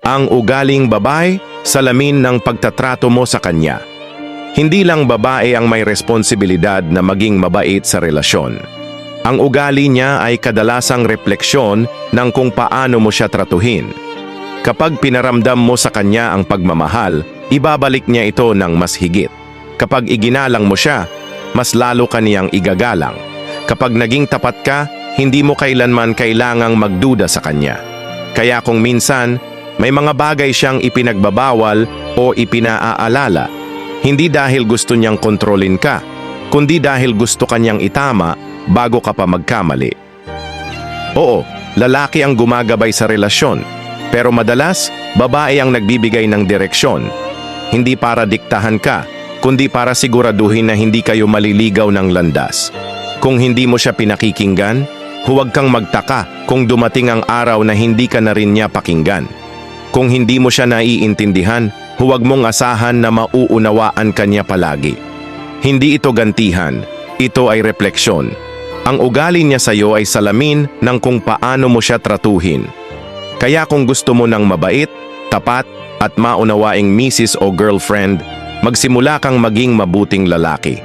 Ang ugaling babae, salamin ng pagtatrato mo sa kanya. Hindi lang babae ang may responsibilidad na maging mabait sa relasyon. Ang ugali niya ay kadalasang refleksyon ng kung paano mo siya tratuhin. Kapag pinaramdam mo sa kanya ang pagmamahal, ibabalik niya ito ng mas higit. Kapag iginalang mo siya, mas lalo ka niyang igagalang. Kapag naging tapat ka, hindi mo kailanman kailangang magduda sa kanya. Kaya kung minsan, may mga bagay siyang ipinagbabawal o ipinaaalala, hindi dahil gusto niyang kontrolin ka, kundi dahil gusto kanyang itama bago ka pa magkamali. Oo, lalaki ang gumagabay sa relasyon, pero madalas, babae ang nagbibigay ng direksyon. Hindi para diktahan ka, kundi para siguraduhin na hindi kayo maliligaw ng landas. Kung hindi mo siya pinakikinggan, huwag kang magtaka kung dumating ang araw na hindi ka na rin niya pakinggan. Kung hindi mo siya naiintindihan, huwag mong asahan na mauunawaan ka niya palagi. Hindi ito gantihan, ito ay refleksyon. Ang ugali niya sa iyo ay salamin ng kung paano mo siya tratuhin. Kaya kung gusto mo ng mabait, tapat, at maunawaing misis o girlfriend, magsimula kang maging mabuting lalaki.